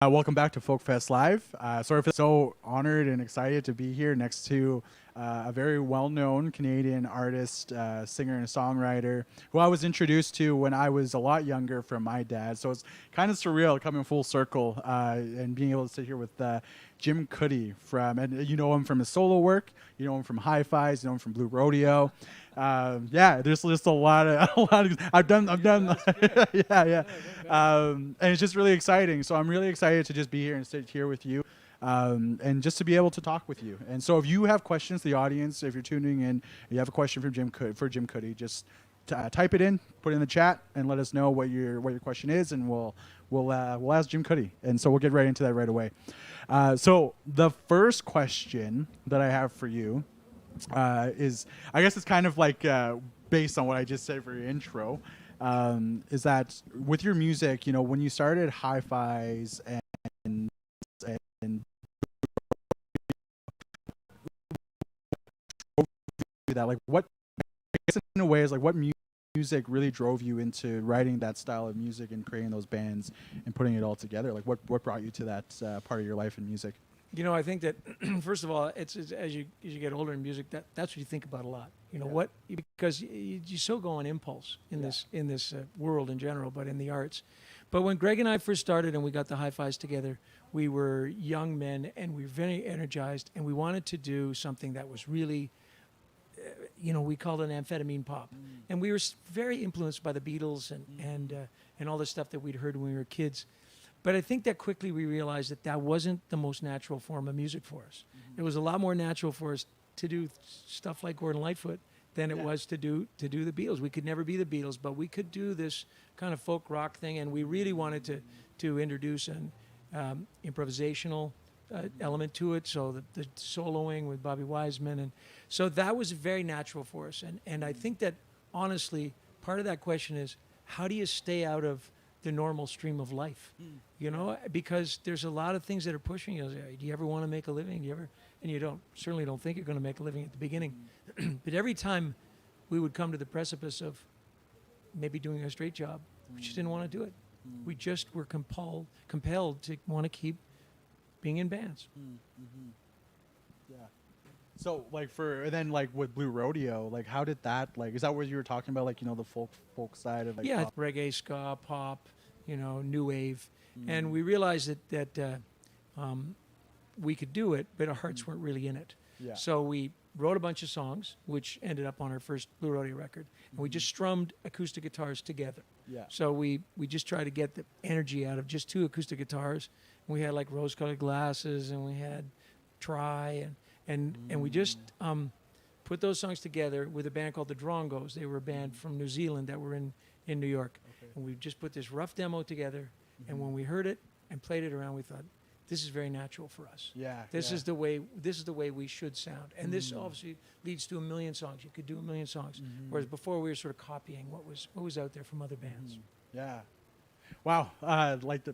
Welcome back to Folk Fest Live. Sort of so honored and excited to be here next to a very well-known Canadian artist, singer, and songwriter who I was introduced to when I was a lot younger from my dad. So it's kind of surreal coming full circle and being able to sit here with Jim Cuddy and you know him from his solo work, you know him from Hi-Fi's, you know him from Blue Rodeo. Yeah, there's just a lot of I've done, yeah, yeah. And it's just really exciting. So I'm really excited to just be here and sit here with you. And just to be able to talk with you. And so if you have questions, the audience, if you're tuning in, you have a question for Jim Cuddy, just type it in, put it in the chat, and let us know what your question is, and we'll ask Jim Cuddy. And so we'll get right into that right away. So the first question that I have for you is, I guess it's kind of like based on what I just said for your intro, is that with your music, you know, when you started Hi-Fi's and that, like, what, I guess in a way, is like what music really drove you into writing that style of music and creating those bands and putting it all together? Like, what brought you to that part of your life in music? You know, I think that first of all, it's as you get older in music, that's what you think about a lot. You know, what, because you so go on impulse in this world in general, but in the arts. But when Greg and I first started and we got the Hi-Fi's together, we were young men and we were very energized, and we wanted to do something that was really, you know, we called it amphetamine pop. And we were very influenced by the Beatles and all the stuff that we'd heard when we were kids. But I think that quickly we realized that that wasn't the most natural form of music for us. It was a lot more natural for us to do stuff like Gordon Lightfoot than it was to do the Beatles. We could never be the Beatles, but we could do this kind of folk rock thing, and we really wanted to introduce an improvisational element to it, so the soloing with Bobby Wiseman, and so that was very natural for us. And I think that, honestly, part of that question is, how do you stay out of the normal stream of life? You know, because there's a lot of things that are pushing you. Do you ever want to make a living? Do you ever? And you certainly don't think you're going to make a living at the beginning. But every time we would come to the precipice of maybe doing a straight job, we just didn't want to do it. We just were compelled to want to keep being in bands. Yeah. So, like, and then, like, with Blue Rodeo, like, how did that, like, is that what you were talking about, like, you know, the folk side of, like, pop? Reggae, ska, pop, you know, new wave. And we realized that we could do it, but our hearts weren't really in it. Yeah. So we wrote a bunch of songs, which ended up on our first Blue Rodeo record. And we just strummed acoustic guitars together. Yeah. So we just tried to get the energy out of just two acoustic guitars. And we had, like, rose-colored glasses, and we had Try, and we just put those songs together with a band called the Drongos. They were a band from New Zealand that were in New York. Okay. And we just put this rough demo together, and when we heard it and played it around, we thought, this is very natural for us. Yeah. This is the way we should sound. And this obviously leads to a million songs. You could do a million songs. Whereas before, we were sort of copying what was out there from other bands. Yeah. Wow.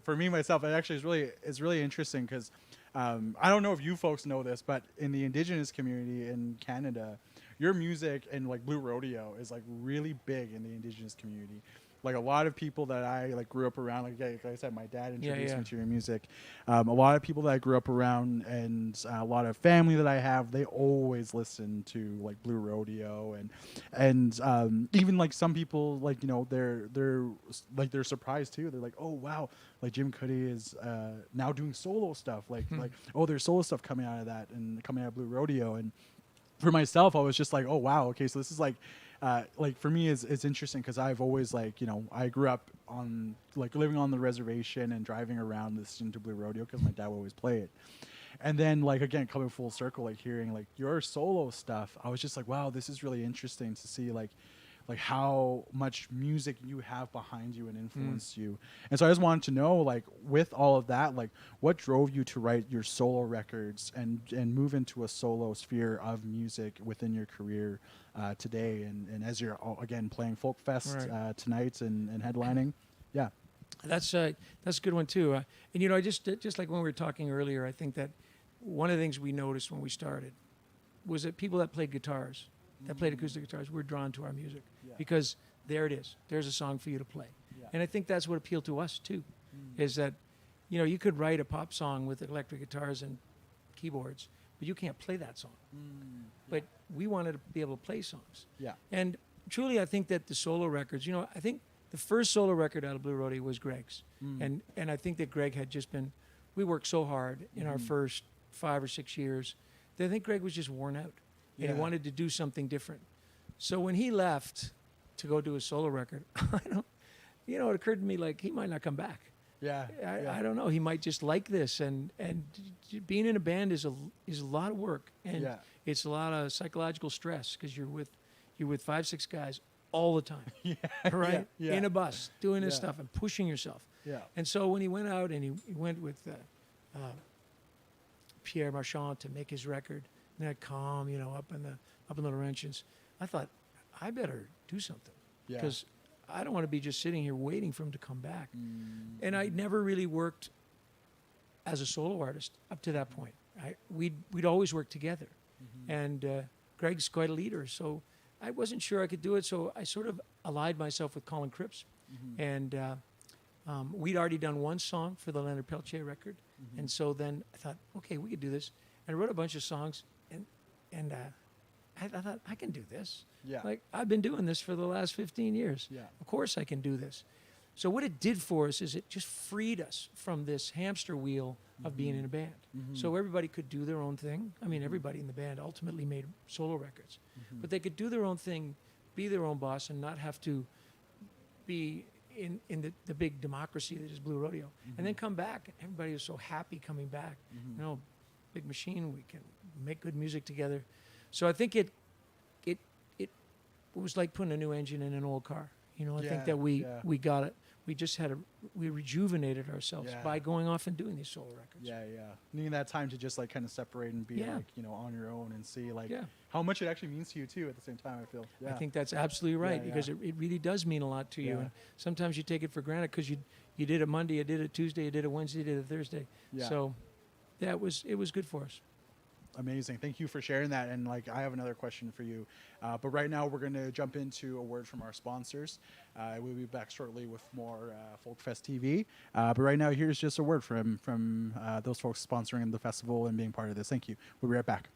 For me myself, it actually is really interesting because I don't know if you folks know this, but in the Indigenous community in Canada, your music and, like, Blue Rodeo is, like, really big in the Indigenous community. Like, a lot of people that I, like, grew up around, like I said, my dad introduced me to your music. A lot of people that I grew up around, and a lot of family that I have, they always listen to, like, Blue Rodeo, and even, like, some people, like, you know, they're surprised too. They're like, oh wow, like, Jim Cuddy is now doing solo stuff. Like oh, there's solo stuff coming out of that and coming out of Blue Rodeo. And for myself, I was just like, oh wow, okay, so this is like for me, it's interesting because I've always, like, you know, I grew up on, like, living on the reservation and driving around listening to Blue Rodeo because my dad would always play it. And then, like, again, coming full circle, like, hearing, like, your solo stuff, I was just like, wow, this is really interesting to see, like how much music you have behind you and influenced you. And so I just wanted to know, like, with all of that, like, what drove you to write your solo records and move into a solo sphere of music within your career today, and as you're again playing Folk Fest tonight and headlining. Yeah. That's a good one too. And, you know, just like when we were talking earlier, I think that one of the things we noticed when we started was that people that played guitars, that played acoustic guitars, were drawn to our music because there it is. There's a song for you to play. Yeah. And I think that's what appealed to us too, is that You know, you could write a pop song with electric guitars and keyboards, but you can't play that song. But we wanted to be able to play songs. Yeah. And truly, I think that the solo records, you know, I think the first solo record out of Blue Rodeo was Greg's. And I think that Greg had just been, we worked so hard in our first 5 or 6 years that I think Greg was just worn out. And he wanted to do something different. So when he left to go do a solo record, you know, it occurred to me, like, he might not come back. Yeah. I don't know. He might just like this, and being in a band is a lot of work, and it's a lot of psychological stress because you're with 5-6 guys all the time, right? In a bus doing this stuff and pushing yourself. Yeah. And so when he went out and he went with Pierre Marchand to make his record, and that calm, you know, up in the Laurentians, I thought, I better do something because I don't want to be just sitting here waiting for him to come back. And I never really worked as a solo artist up to that point. We'd always worked together. And Greg's quite a leader, so I wasn't sure I could do it. So I sort of allied myself with Colin Cripps. And we'd already done one song for the Leonard Peltier record. And so then I thought, okay, we could do this. And I wrote a bunch of songs, and I thought, I can do this. Yeah. Like, I've been doing this for the last 15 years. Yeah. Of course I can do this. So what it did for us is it just freed us from this hamster wheel of being in a band. So everybody could do their own thing. I mean, everybody in the band ultimately made solo records. But they could do their own thing, be their own boss, and not have to be in the big democracy that is Blue Rodeo. And then come back. Everybody was so happy coming back. You know, big machine, we can make good music together. So I think it was like putting a new engine in an old car. You know, I think that we got it. We rejuvenated ourselves by going off and doing these solo records. Yeah. Needing that time to just like kind of separate and be like, you know, on your own and see like how much it actually means to you too at the same time, I feel. I think that's absolutely right because it really does mean a lot to you. And sometimes you take it for granted because you did it Monday, you did it Tuesday, you did it Wednesday, you did it Thursday. So it was good for us. Amazing. Thank you for sharing that. And like, I have another question for you. But right now we're going to jump into a word from our sponsors. We'll be back shortly with more Folkfest TV. But right now, here's just a word from those folks sponsoring the festival and being part of this. Thank you. We'll be right back.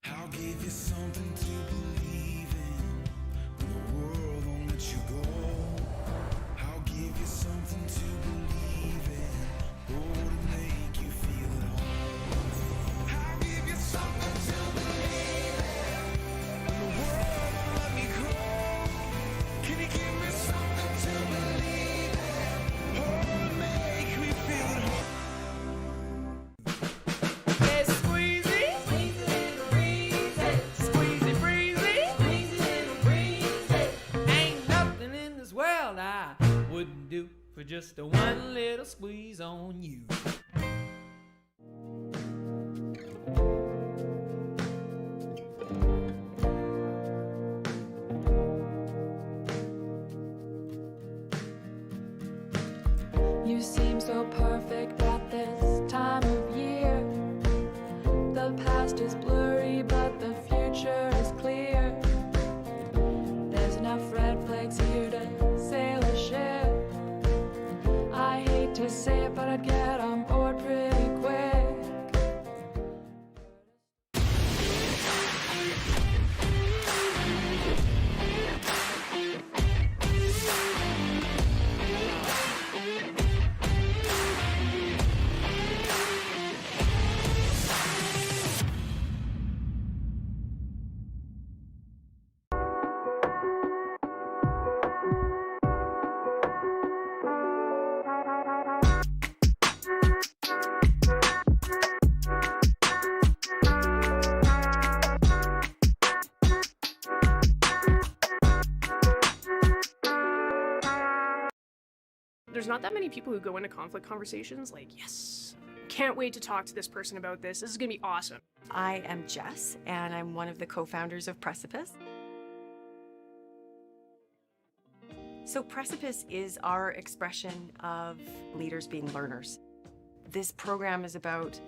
I'll give you something to believe in when the world won't let you go. I'll give you something to believe in, oh, to make you feel at home. I'll give you something to believe in when the world won't let me grow. Can you give me something to believe in, oh, to make me feel at home? For just a one little squeeze on you. You seem so perfect at this time of year. The past is blurry, but the future is clear. There's enough red flags here to sail a ship. I hate to say it, but I'd get on board pretty quick. There's not that many people who go into conflict conversations like, yes, can't wait to talk to this person about this. This is going to be awesome. I am Jess, and I'm one of the co-founders of Precipice. So Precipice is our expression of leaders being learners. This program is about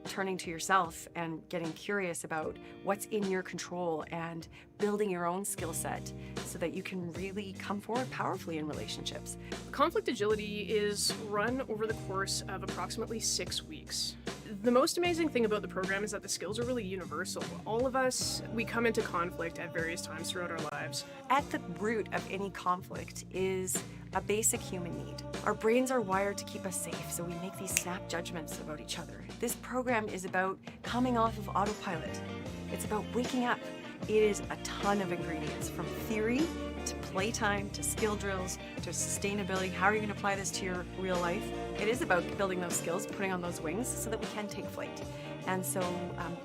turning to yourself and getting curious about what's in your control and building your own skill set so that you can really come forward powerfully in relationships. Conflict agility is run over the course of approximately 6 weeks. The most amazing thing about the program is that the skills are really universal. All of us, we come into conflict at various times throughout our lives. At the root of any conflict is a basic human need. Our brains are wired to keep us safe, so we make these snap judgments about each other. This program is about coming off of autopilot. It's about waking up. It is a ton of ingredients, from theory to playtime to skill drills to sustainability. How are you going to apply this to your real life? It is about building those skills, putting on those wings so that we can take flight. And so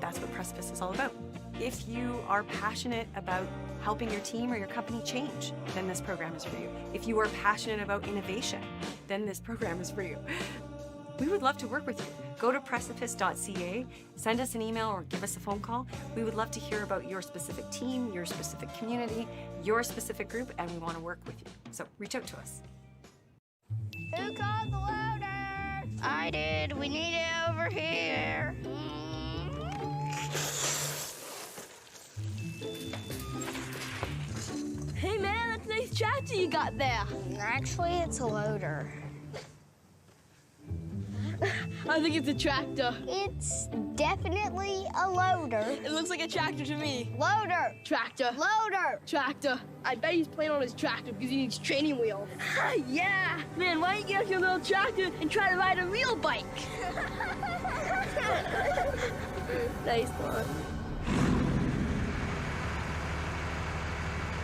that's what Precipice is all about. If you are passionate about helping your team or your company change, then this program is for you. If you are passionate about innovation, then this program is for you. We would love to work with you. Go to precipice.ca, send us an email or give us a phone call. We would love to hear about your specific team, your specific community, your specific group, and we want to work with you. So reach out to us. Who called the loader? I did. We need it over here. Hey man, that's a nice tractor you got there. Actually, it's a loader. I think it's a tractor. It's definitely a loader. It looks like a tractor to me. Loader. Tractor. Loader. Tractor. I bet he's playing on his tractor because he needs training wheels. Yeah. Man, why don't you get out your little tractor and try to ride a real bike? Nice one.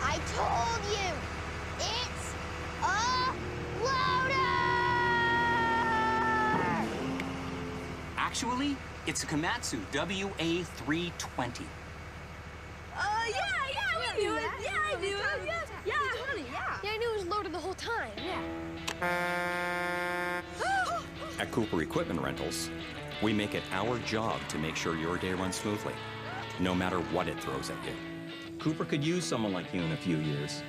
I told you, it's a loader! Actually, it's a Komatsu WA320. Yeah, we knew it. Yeah, I knew it. Yeah, honey, yeah. Yeah, I knew it was loaded the whole time, yeah. At Cooper Equipment Rentals, we make it our job to make sure your day runs smoothly, no matter what it throws at you. Cooper could use someone like you in a few years.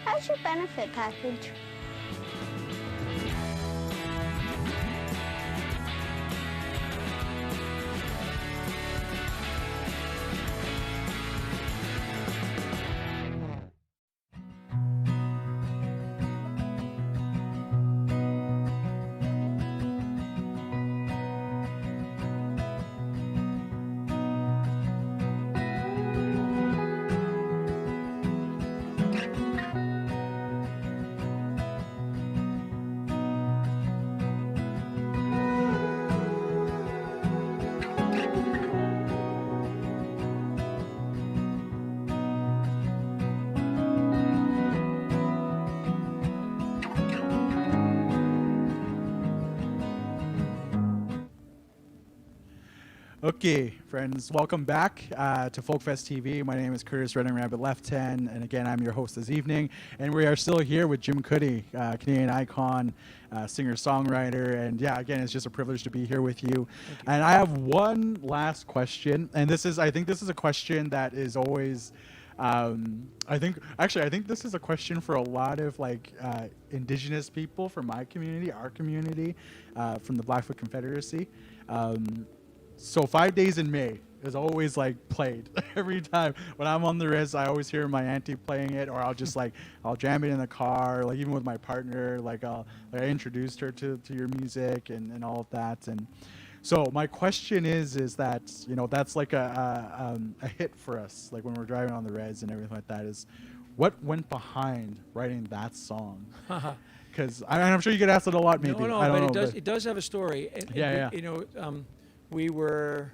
How's your benefit package? Okay, friends, welcome back to Folkfest TV. My name is Curtis Running Rabbit Left Hand, and again, I'm your host this evening. And we are still here with Jim Cuddy, Canadian icon, singer-songwriter, and yeah, again, it's just a privilege to be here with you. And I have one last question, and I think this is a question that is always, I think this is a question for a lot of Indigenous people from my community, our community, from the Blackfoot Confederacy. So 5 Days in May is always played every time when I'm on the res. I always hear my auntie playing it, or I'll just I'll jam it in the car, even with my partner. I introduced her to your music and all of that. And so my question is that that's a hit for us, when we're driving on the res and everything like that. Is what went behind writing that song? Because I'm sure you get asked it a lot. Maybe No, I don't but know, it does have a story. Yeah. We were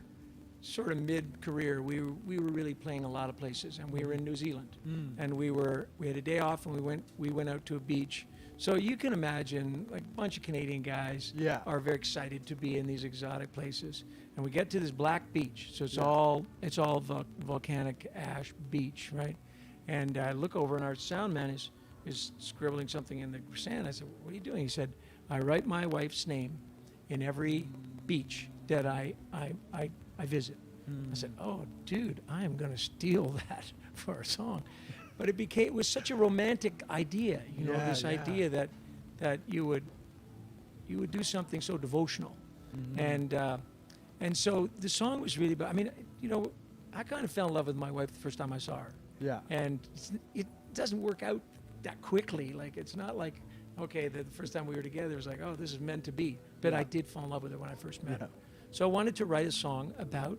sort of mid-career. We were really playing a lot of places, and we were in New Zealand, and we had a day off, and we went out to a beach. So you can imagine, a bunch of Canadian guys are very excited to be in these exotic places, and we get to this black beach. So it's all volcanic ash beach, right? And I look over, and our sound man is scribbling something in the sand. I said, "What are you doing?" He said, "I write my wife's name in every beach that I visit." I said, "Oh, dude, I am going to steal that for a song." But it was such a romantic idea, this idea that you would do something so devotional. And And so the song was really about, I mean, you know, I kind of fell in love with my wife the first time I saw her. Yeah. And it doesn't work out that quickly. Like, it's not like, okay, the first time we were together, it was like, oh, this is meant to be. But I did fall in love with her when I first met her. So I wanted to write a song about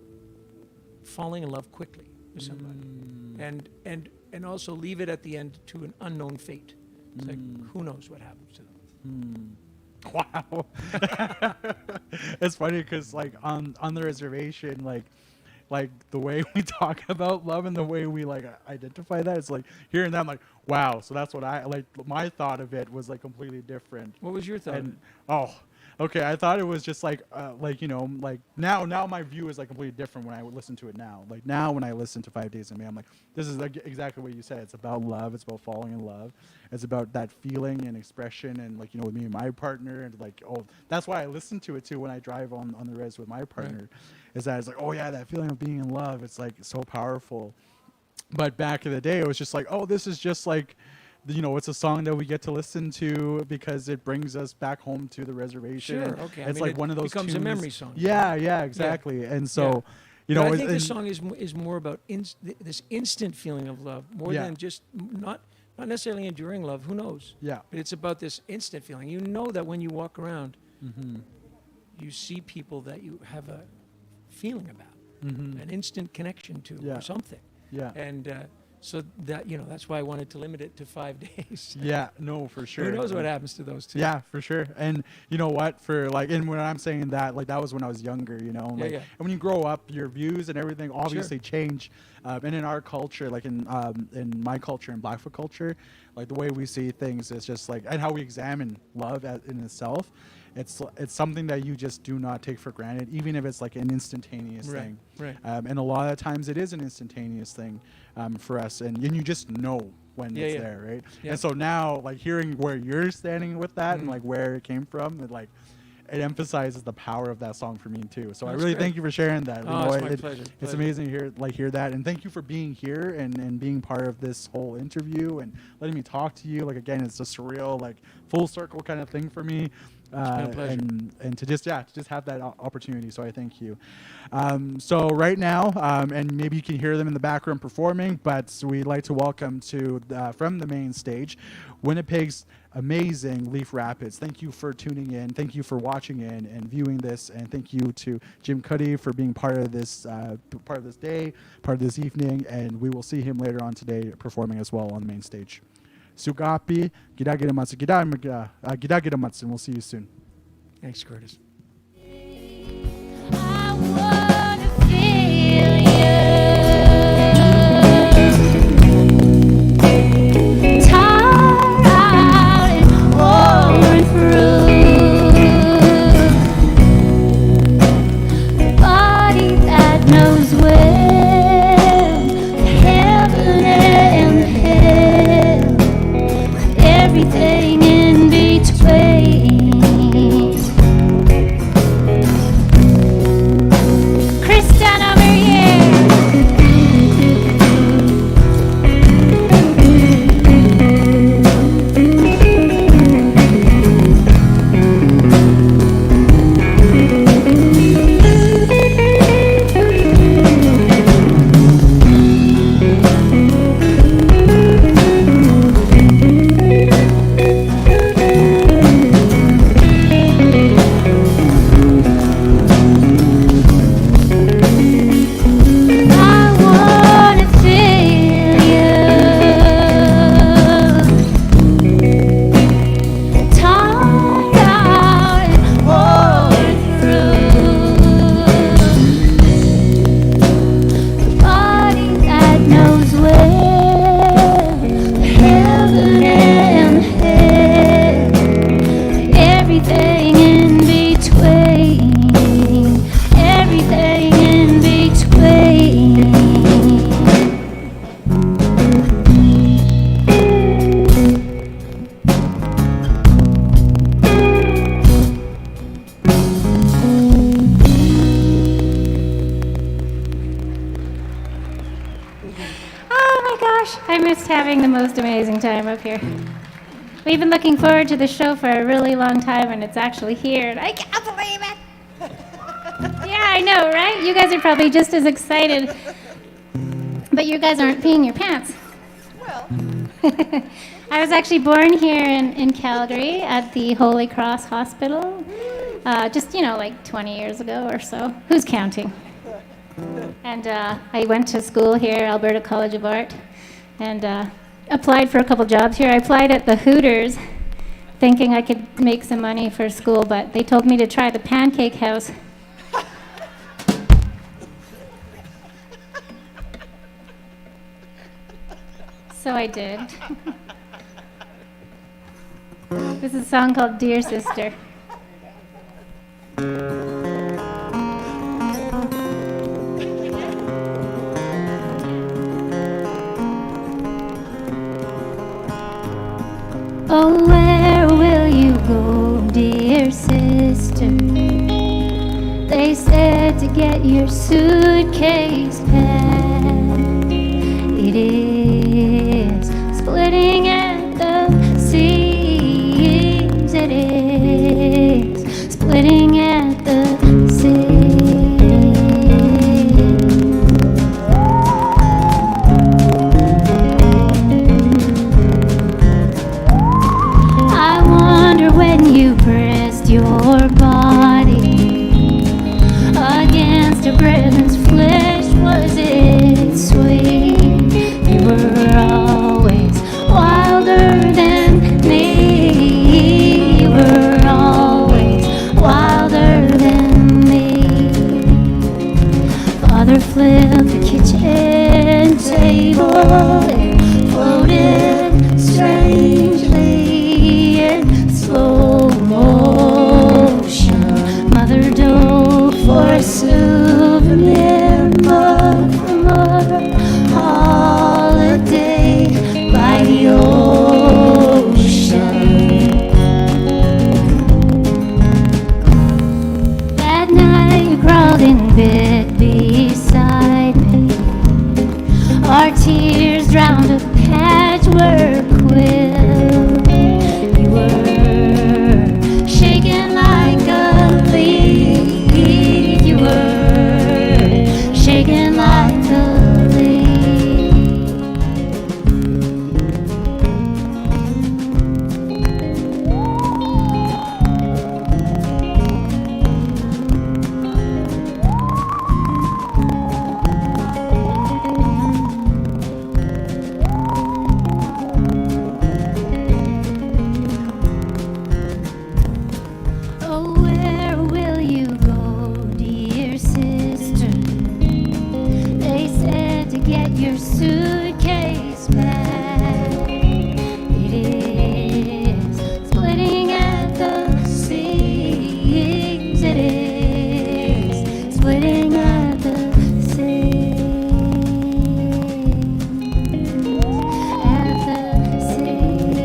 falling in love quickly with somebody. And also leave it at the end to an unknown fate. It's like, who knows what happens to them. Wow. It's funny because like on the reservation, like the way we talk about love and the way we like identify that, it's like hearing that, I'm like, wow. So that's what I like. My thought of it was like completely different. What was your thought? And okay, I thought it was just like you know, like now my view is like completely different when I would listen to it now. Like now when I listen to 5 Days in May, I'm like, this is like exactly what you said. It's about love. It's about falling in love. It's about that feeling and expression, and like, you know, with me and my partner, and like, oh, that's why I listen to it too when I drive on the res with my partner. Right. Is that it's like, oh yeah, that feeling of being in love. It's like so powerful. But back in the day, it was just like, oh, this is just like, you know, it's a song that we get to listen to because it brings us back home to the reservation. Sure, okay. It's like one of those becomes tunes. a memory song. Yeah, exactly. Yeah. And so, you know, but I think the song is more about this instant feeling of love, more than just not necessarily enduring love. Who knows? Yeah. But it's about this instant feeling. You know that when you walk around, you see people that you have a feeling about, an instant connection to, or something. Yeah. And so that, you know, that's why I wanted to limit it to 5 days. Yeah, no, for sure. Who knows what happens to those two? Yeah, for sure. And you know what, for like, and when I'm saying that, like that was when I was younger, you know, like, and when you grow up, your views and everything obviously change. And in our culture, like in my culture and Blackfoot culture, like the way we see things is just like, and how we examine love in itself. It's something that you just do not take for granted, even if it's like an instantaneous thing. Right. And a lot of times it is an instantaneous thing for us, and you just know when it's there, right? Yeah. And so now, like hearing where you're standing with that and like where it came from, it emphasizes the power of that song for me too. So I really thank you for sharing that. Oh, it's my pleasure. It's amazing to hear that, and thank you for being here and being part of this whole interview and letting me talk to you. Like again, it's a surreal, like full circle kind of thing for me. And to just have that opportunity, so I thank you. So right now, and maybe you can hear them in the background performing, but we'd like to welcome to from the main stage, Winnipeg's amazing Leaf Rapids. Thank you for tuning in. Thank you for watching in and viewing this, and thank you to Jim Cuddy for being part of this day, part of this evening, and we will see him later on today performing as well on the main stage. Sugapi, Gidagiramatsu, Gidagiramatsu, and we'll see you soon. Thanks, Curtis. I wanna feel you, tired out and worn through, a body that knows well, heaven and hell, everything in between. Kristen over here. I wanna feel you, tired out and worn through, a body that knows well, heaven and hell, everything in between, everything in between. Oh my gosh, I missed having the most amazing time up here. We've been looking forward to the show for a really long time, and it's actually here, and I can't believe it. Yeah. Yeah, I know, right? You guys are probably just as excited. But you guys aren't peeing your pants. Well. I was actually born here in Calgary at the Holy Cross Hospital, just, like 20 years ago or so. Who's counting? And I went to school here, Alberta College of Art, and applied for a couple jobs here. I applied at the Hooters, thinking I could make some money for school, but they told me to try the Pancake House. So I did. This is a song called Dear Sister. Oh, where will you go, dear sister? They said to get your suitcase packed. It is splitting at the seams. It is splitting at the seams. I wonder when you pressed your body against a brother's flesh, was it sweet? You were always wilder than me. You were always wilder than me. Father flipped the kitchen table. It floated strangely in slow motion. Mother dove for a souvenir mug from our holiday by the ocean. That night you crawled in bed beside me. Our tears drowned a patchwork quilt. You were shaking like a leaf. You were shaking like a leaf. Oh, where will you go, dear sister? They said to get your suitcase back. It is splitting at the seams. It is splitting at the seams. At the seams.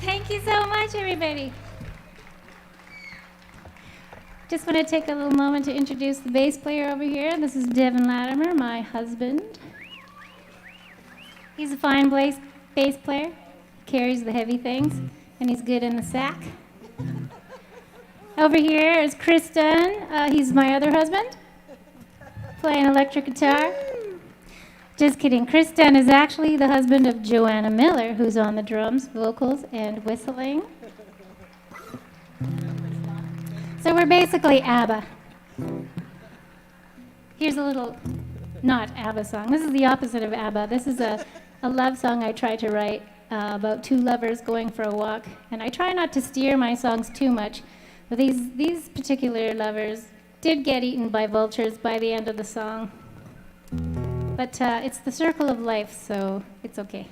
Thank you so much, everybody. Just want to take a little moment to introduce the bass player over here. This is Devin Latimer, my husband. He's a fine bass player, carries the heavy things, and he's good in the sack. Over here is Chris Dunn. He's my other husband, playing electric guitar. Just kidding. Chris Dunn is actually the husband of Joanna Miller, who's on the drums, vocals, and whistling. So we're basically ABBA. Here's a little not ABBA song. This is the opposite of ABBA. This is a love song I try to write about two lovers going for a walk. And I try not to steer my songs too much, but these particular lovers did get eaten by vultures by the end of the song. But it's the circle of life, so it's okay.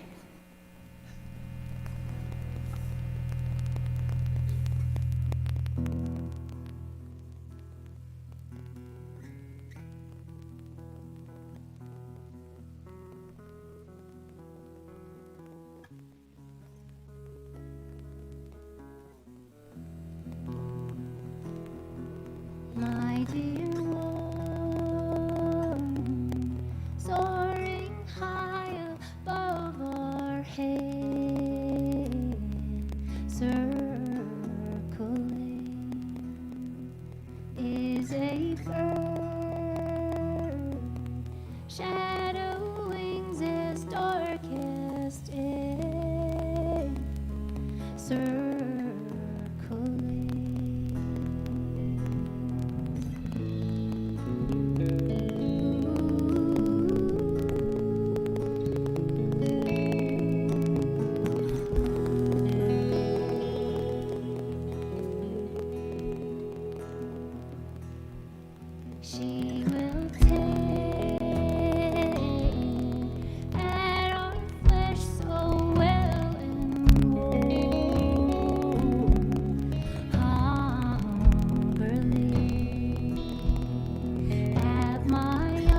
circling is a bird, shadow wings as darkest in circling. She will take at our flesh so well and warm, hungrily at my eyes,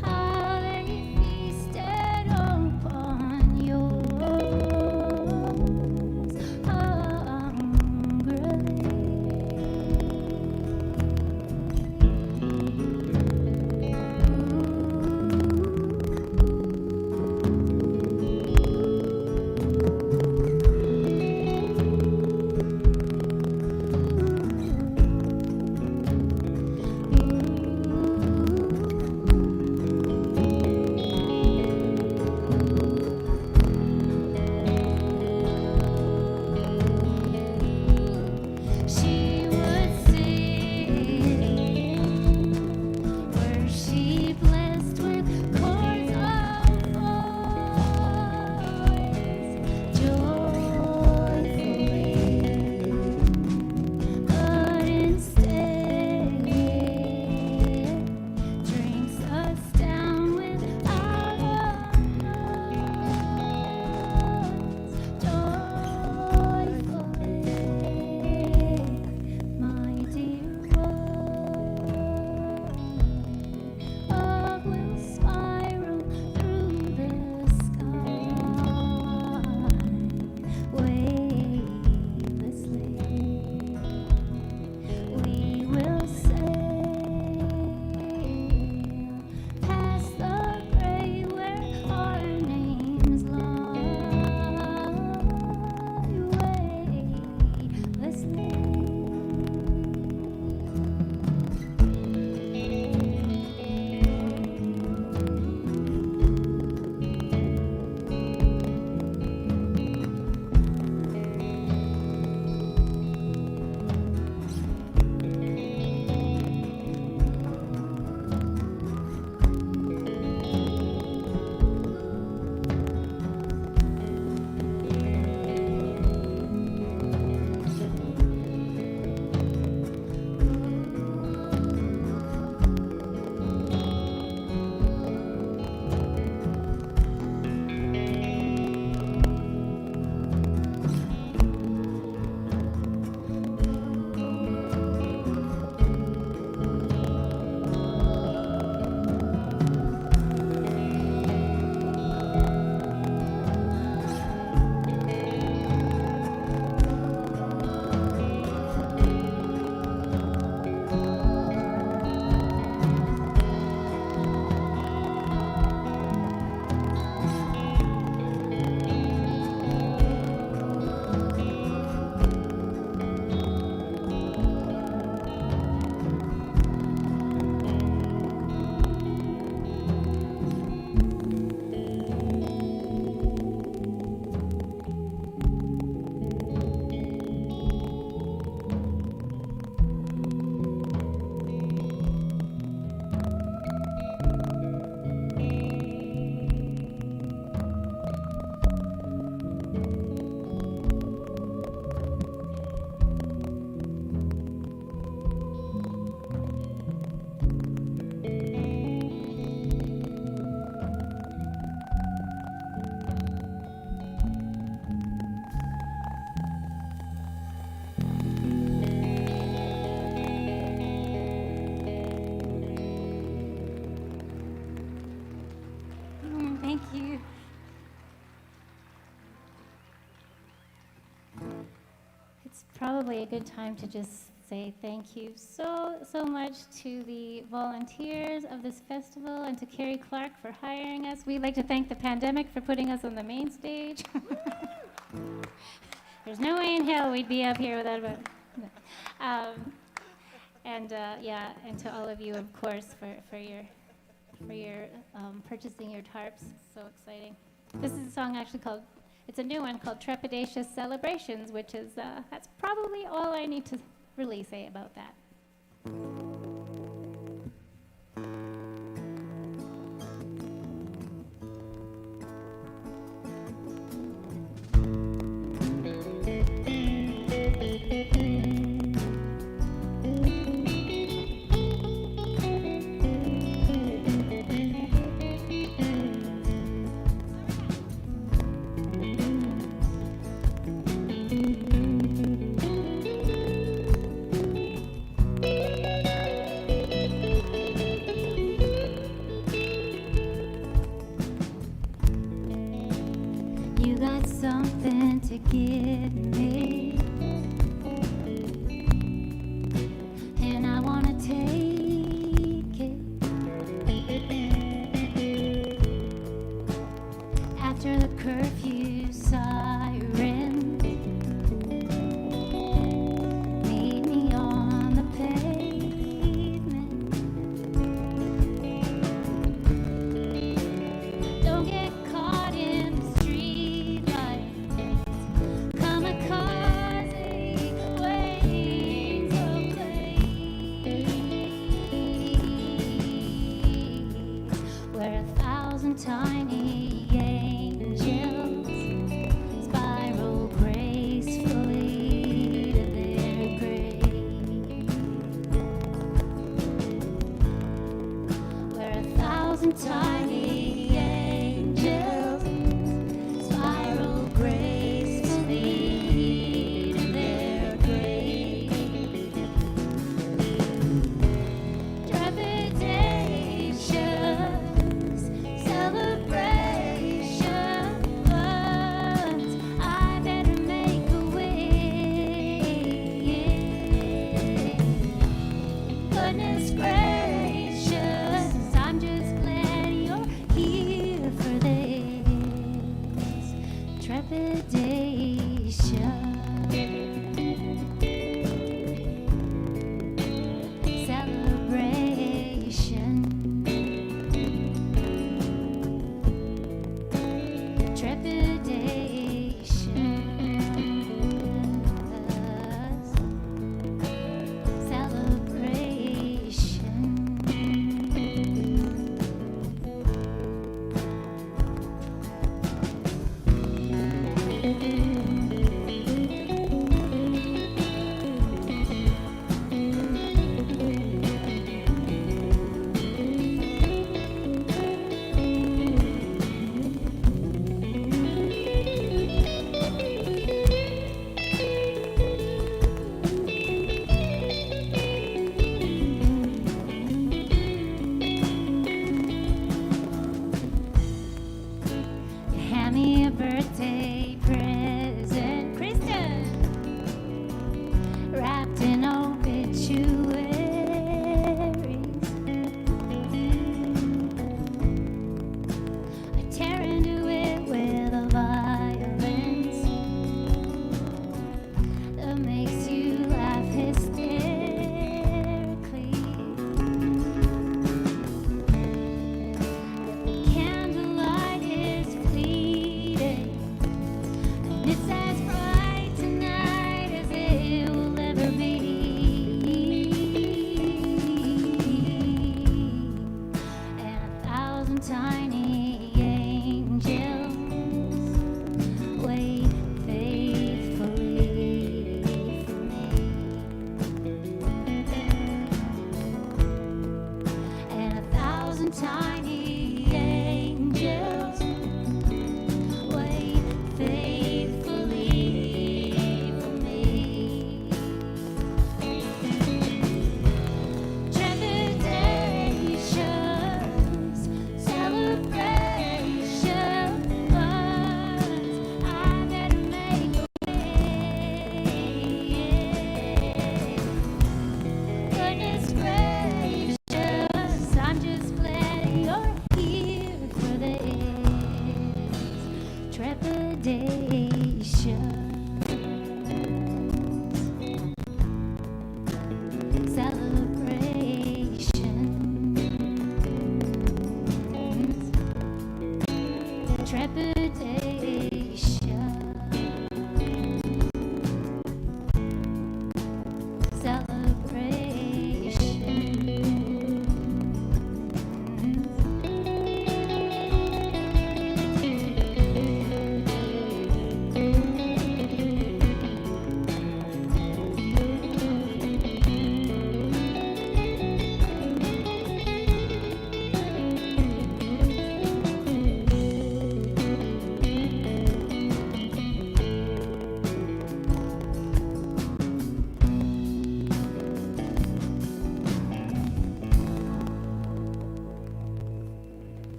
how they feasted upon yours, hungrily. She would sing, were she blessed with chords of voice, joyfully, but instead drinks us down with our joyfully. My dear one, will spiral through the sky weightlessly. We will sail past the grave where our names lie weightlessly. Thank you. It's probably a good time to just say thank you so much to the volunteers of this festival and to Carrie Clark for hiring us. We'd like to thank the pandemic for putting us on the main stage. There's no way in hell we'd be up here without it. And to all of you, of course, for your purchasing your tarps. So exciting. This is a song actually called, it's a new one called Trepidatious Celebrations, which is, that's probably all I need to really say about that. You got something to give me, and I wanna take it. After the curfew siren, meet me on the pavement. Don't get caught in the street lights, kamikaze waves of blaze, where 1,000 tiny angels spiral gracefully to their grave, where 1,000 tiny angels spiral gracefully to their grave. Trepidations, celebrations, I better make a way. Goodness gracious, I'm just glad you're here for this trepidation. Celebration. Trepidation. Hand me a birthday present, Kristen, wrapped in obituaries. I tear into it with a violence that makes you laugh hysterically. Candlelight is fleeting, and it's as bright tonight as it will ever be. And 1,000 tiny angels wait faithfully for me. And 1,000 tiny angels wait faithfully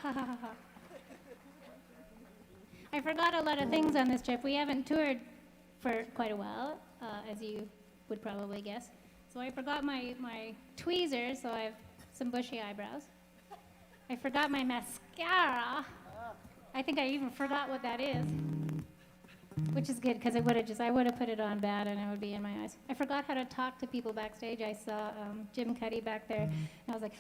ha ha ha ha. I forgot a lot of things on this trip. We haven't toured for quite a while, as you would probably guess. So I forgot my tweezers, so I have some bushy eyebrows. I forgot my mascara. I think I even forgot what that is, which is good because I would have put it on bad and it would be in my eyes. I forgot how to talk to people backstage. I saw Jim Cuddy back there, and I was like,